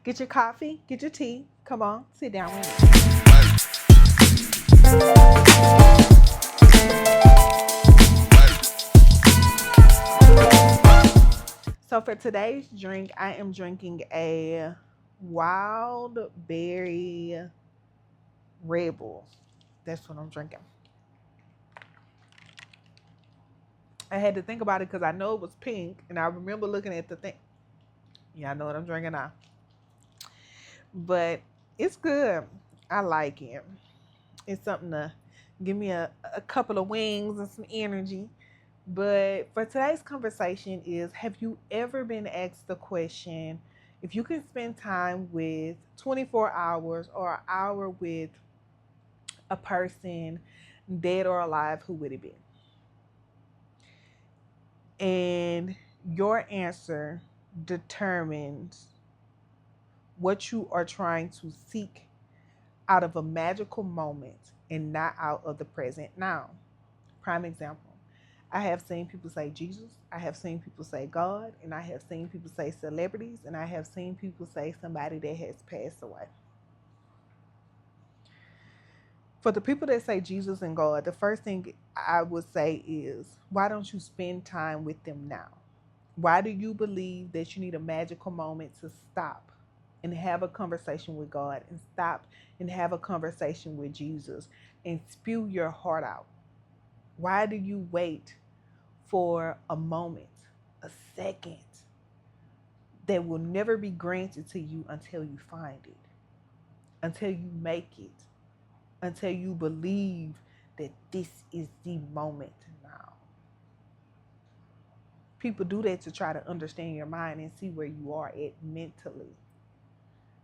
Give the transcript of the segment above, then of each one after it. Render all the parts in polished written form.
Get your coffee, get your tea. Come on, sit down with me. So for today's drink, I am drinking a wild berry Red Bull. That's what I'm drinking. I had to think about it because I know it was pink, and I remember looking at the thing. Yeah, I know what I'm drinking now. But it's good. I like it. It's something to give me a couple of wings and some energy. But for today's conversation is, have you ever been asked the question, if you can spend time with 24 hours or an hour with a person, dead or alive, who would it be? And your answer determines what you are trying to seek out of a magical moment and not out of the present now. Prime example. I have seen people say Jesus, I have seen people say God, and I have seen people say celebrities, and I have seen people say somebody that has passed away. For the people that say Jesus and God, the first thing I would say is, why don't you spend time with them now? Why do you believe that you need a magical moment to stop and have a conversation with God, and stop and have a conversation with Jesus and spew your heart out? Why do you wait for a moment, a second that will never be granted to you until you find it, until you make it, until you believe that this is the moment now? People do that to try to understand your mind and see where you are at mentally.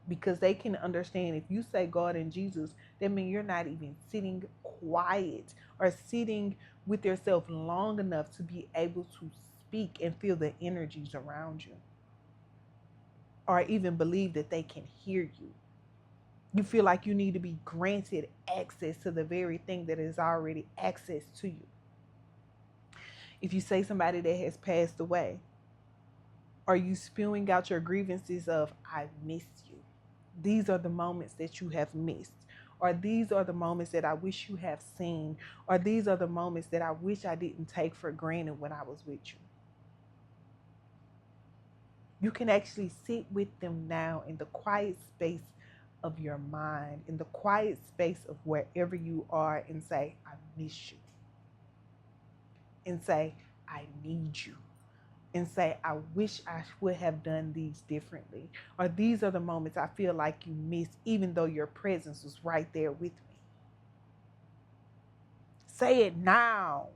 Because they can understand, if you say God and Jesus, that means you're not even sitting quiet or sitting with yourself long enough to be able to speak and feel the energies around you, or even believe that they can hear you. You feel like you need to be granted access to the very thing that is already access to you. If you say somebody that has passed away, are you spewing out your grievances of, I miss you? These are the moments that you have missed. Or these are the moments that I wish you have seen. Or these are the moments that I wish I didn't take for granted when I was with you. You can actually sit with them now in the quiet space of your mind, in the quiet space of wherever you are, and say, I miss you. And say, I need you. And say, I wish I would have done these differently. Or these are the moments I feel like you missed, even though your presence was right there with me. Say it now.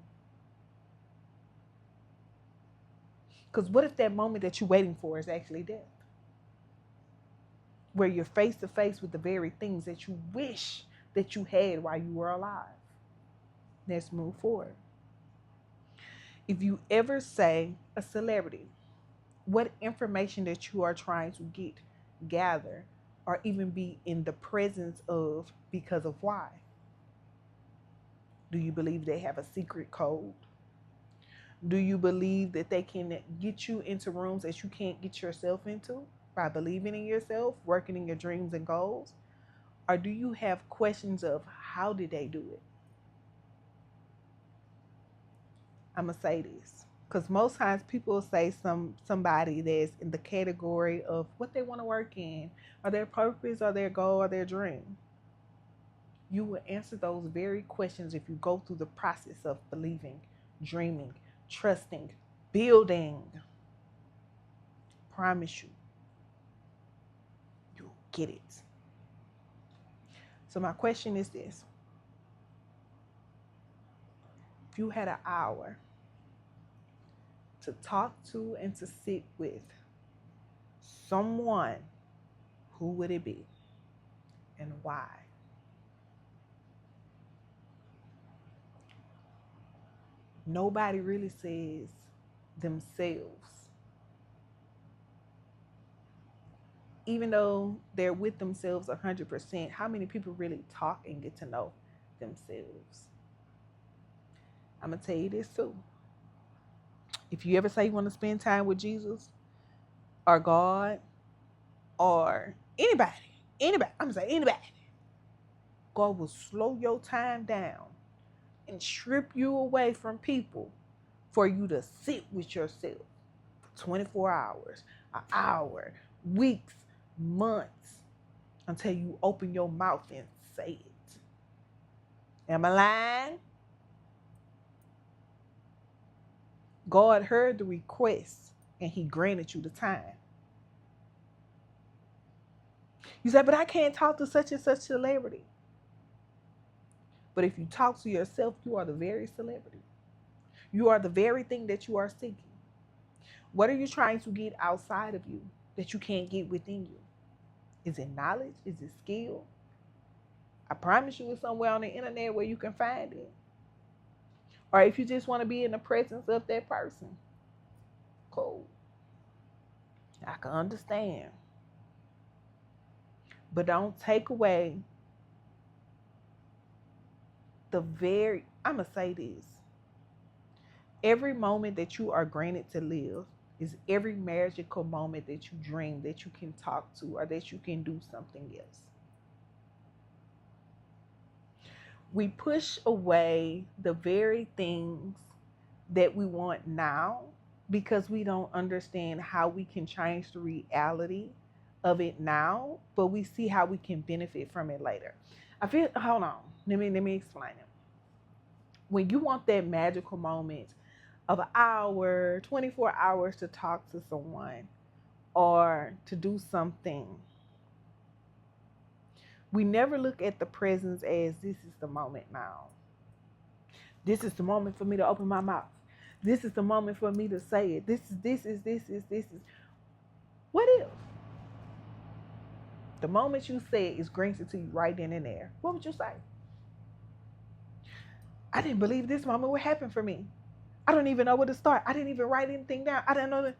Because what if that moment that you're waiting for is actually death? Where you're face to face with the very things that you wish that you had while you were alive. Let's move forward. If you ever say a celebrity, what information that you are trying to gather, or even be in the presence of, because of why? Do you believe they have a secret code? Do you believe that they can get you into rooms that you can't get yourself into by believing in yourself, working in your dreams and goals? Or do you have questions of, how did they do it? I'm going to say this, because most times people say somebody that's in the category of what they want to work in, or their purpose, or their goal, or their dream. You will answer those very questions if you go through the process of believing, dreaming, trusting, building. Promise you, you'll get it. So my question is this: if you had an hour to talk to and to sit with someone, who would it be and why? Nobody really says themselves. Even though they're with themselves 100%, how many people really talk and get to know themselves? I'm going to tell you this too. If you ever say you want to spend time with Jesus or God, or anybody, I'm gonna say anybody, God will slow your time down and strip you away from people for you to sit with yourself for 24 hours, an hour, weeks, months, until you open your mouth and say it. Am I lying? God heard the request and he granted you the time. You say, but I can't talk to such and such celebrity. But if you talk to yourself, you are the very celebrity. You are the very thing that you are seeking. What are you trying to get outside of you that you can't get within you? Is it knowledge? Is it skill? I promise you it's somewhere on the internet where you can find it. Or if you just want to be in the presence of that person, cool. I can understand. But don't take away I'm going to say this. Every moment that you are granted to live is every magical moment that you dream that you can talk to or that you can do something else. We push away the very things that we want now because we don't understand how we can change the reality of it now, but we see how we can benefit from it later. Hold on, let me explain it. When you want that magical moment of an hour, 24 hours to talk to someone or to do something, we never look at the presence as this is the moment now. This is the moment for me to open my mouth. This is the moment for me to say it. This is. What if the moment you say it is granted to you right then and there? What would you say? I didn't believe this moment would happen for me. I don't even know where to start. I didn't even write anything down. I didn't know that.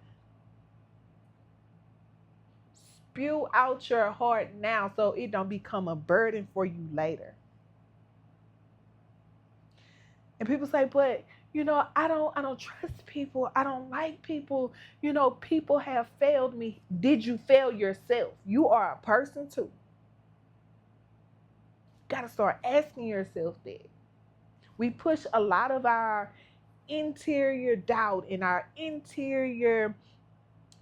Spew out your heart now so it don't become a burden for you later. And people say, but I don't trust people. I don't like people. People have failed me. Did you fail yourself? You are a person too. Gotta start asking yourself that. We push a lot of our interior doubt and our interior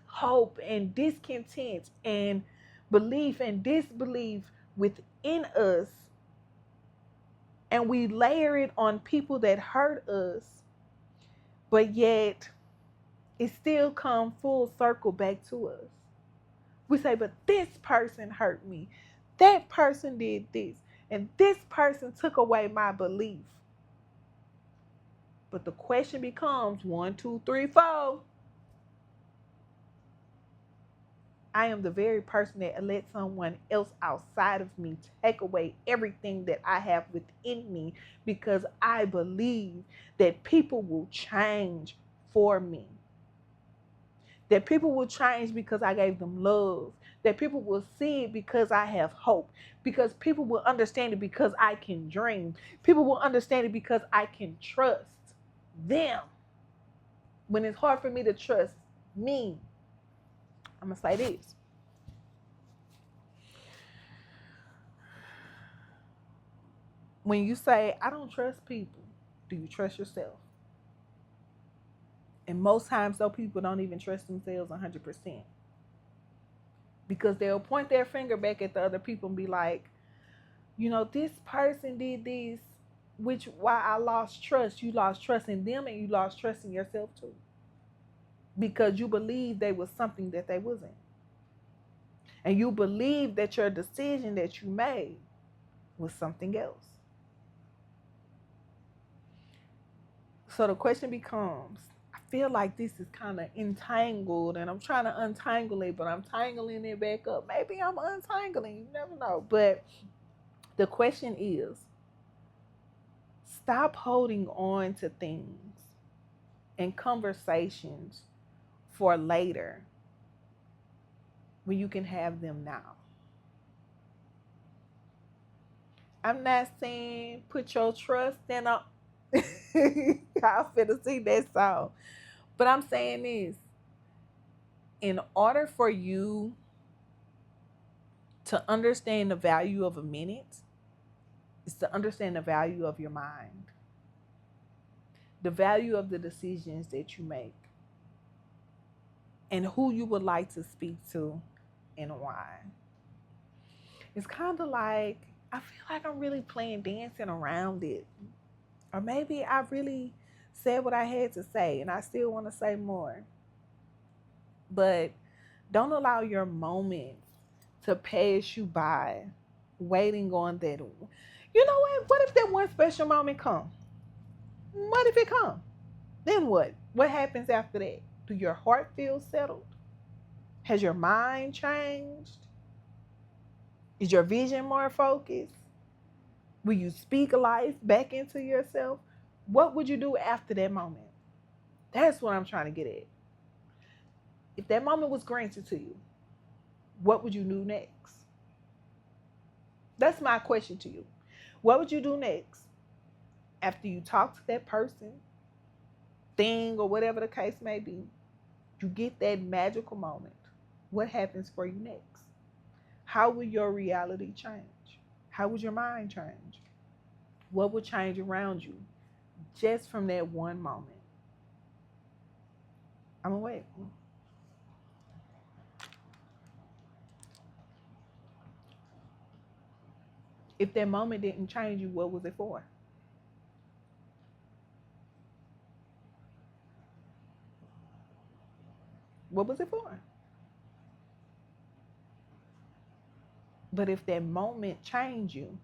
hope and discontent and belief and disbelief within us, and we layer it on people that hurt us, but yet it still comes full circle back to us. We say, but this person hurt me, that person did this, and this person took away my belief. But the question becomes 1, 2, 3, 4. I am the very person that let someone else outside of me take away everything that I have within me because I believe that people will change for me. That people will change because I gave them love. That people will see it because I have hope. Because people will understand it because I can dream. People will understand it because I can trust them. When it's hard for me to trust me, I'm going to say this. When you say, I don't trust people, do you trust yourself? And most times, though, people don't even trust themselves 100%. Because they'll point their finger back at the other people and be like, this person did this, which why I lost trust. You lost trust in them and you lost trust in yourself too. Because you believed they was something that they wasn't. And you believed that your decision that you made was something else. So the question becomes, I feel like this is kind of entangled and I'm trying to untangle it, but I'm tangling it back up. Maybe I'm untangling, you never know. But the question is, stop holding on to things and conversations for later when you can have them now. I'm not saying put your trust in a y'all finna see that song. But I'm saying this. In order for you To understand the value of a minute is to understand the value of your mind, the value of the decisions that you make, and who you would like to speak to and why. It's kind of like, I feel like I'm really playing dancing around it. Or maybe I really said what I had to say and I still want to say more. But don't allow your moment to pass you by waiting on that. You know what? What if that one special moment come? What if it come? Then what? What happens after that? Do your heart feel settled? Has your mind changed? Is your vision more focused? Will you speak life back into yourself? What would you do after that moment? That's what I'm trying to get at. If that moment was granted to you, what would you do next? That's my question to you. What would you do next after you talk to that person, thing, or whatever the case may be? You get that magical moment. What happens for you next? How will your reality change? How would your mind change? What would change around you just from that one moment? I'm gonna wait. If that moment didn't change you, what was it for? What was it for? But if that moment changed you,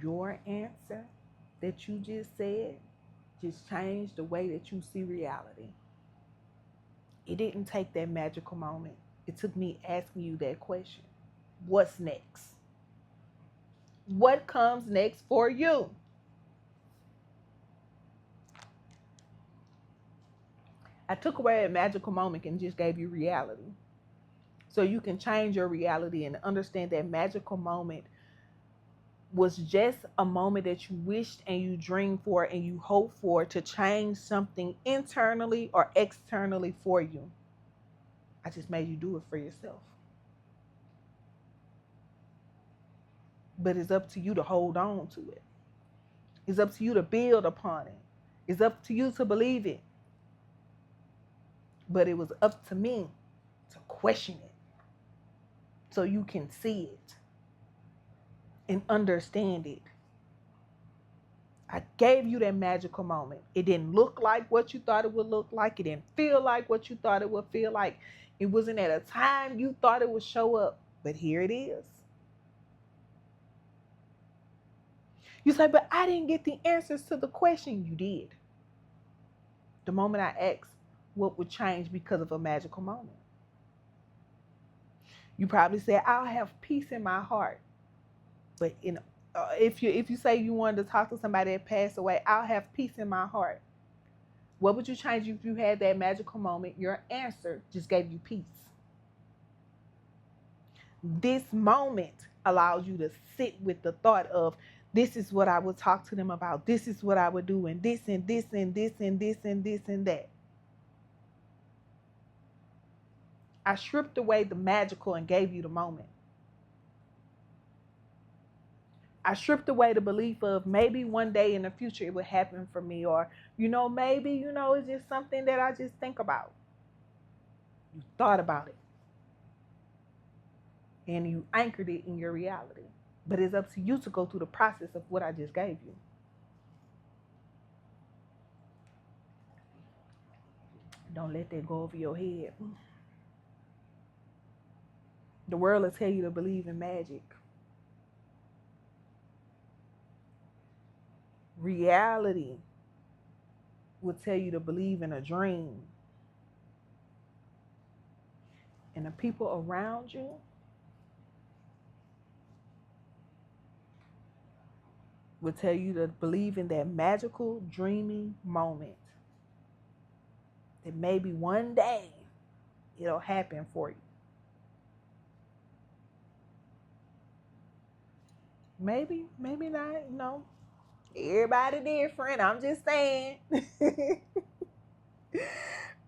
your answer that you just said just changed the way that you see reality. It didn't take that magical moment. It took me asking you that question. What's next? What comes next for you? I took away a magical moment and just gave you reality. So you can change your reality and understand that magical moment was just a moment that you wished and you dreamed for and you hoped for to change something internally or externally for you. I just made you do it for yourself. But it's up to you to hold on to it. It's up to you to build upon it. It's up to you to believe it. But it was up to me to question it so you can see it and understand it. I gave you that magical moment. It didn't look like what you thought it would look like. It didn't feel like what you thought it would feel like. It wasn't at a time you thought it would show up. But here it is. You say, but I didn't get the answers to the question. You did. The moment I asked what would change because of a magical moment. You probably said, I'll have peace in my heart. But if you say you wanted to talk to somebody that passed away, I'll have peace in my heart. What would you change if you had that magical moment? Your answer just gave you peace. This moment allows you to sit with the thought of, this is what I would talk to them about. This is what I would do, and this and this and this and this and this and that. I stripped away the magical and gave you the moment. I stripped away the belief of maybe one day in the future it would happen for me, or, maybe, it's just something that I just think about. You thought about it and you anchored it in your reality. But it's up to you to go through the process of what I just gave you. Don't let that go over your head. The world will tell you to believe in magic. Reality will tell you to believe in a dream. And the people around you will tell you to believe in that magical, dreamy moment. That maybe one day it'll happen for you. Maybe, maybe not, Everybody different. I'm just saying.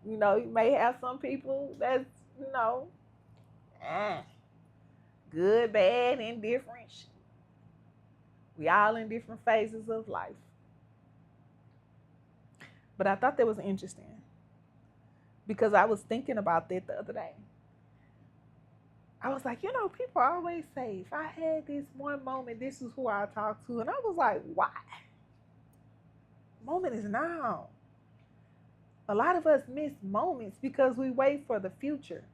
You may have some people that's, Good, bad, indifferent. We all in different phases of life. But I thought that was interesting because I was thinking about that the other day. I was like, people always say, if I had this one moment, this is who I talk to. And I was like, why? Moment is now. A lot of us miss moments because we wait for the future.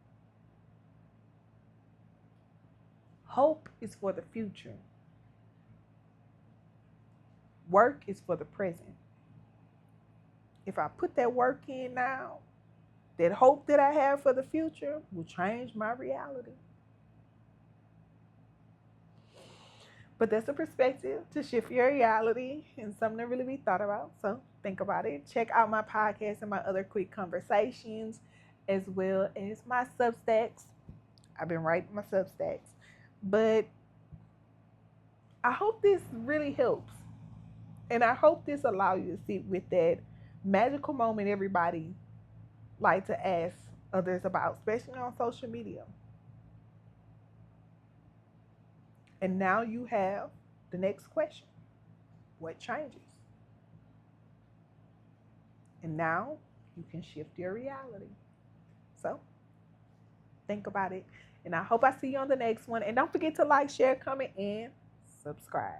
Hope is for the future. Work is for the present. If I put that work in now, that hope that I have for the future will change my reality. But that's a perspective to shift your reality and something to really be thought about. So think about it. Check out my podcast and my other quick conversations, as well as my Substacks. I've been writing my Substacks. But I hope this really helps. And I hope this allows you to sit with that magical moment everybody like to ask others about, especially on social media. And now you have the next question. What changes? And now you can shift your reality. So think about it. And I hope I see you on the next one. And don't forget to like, share, comment, and subscribe.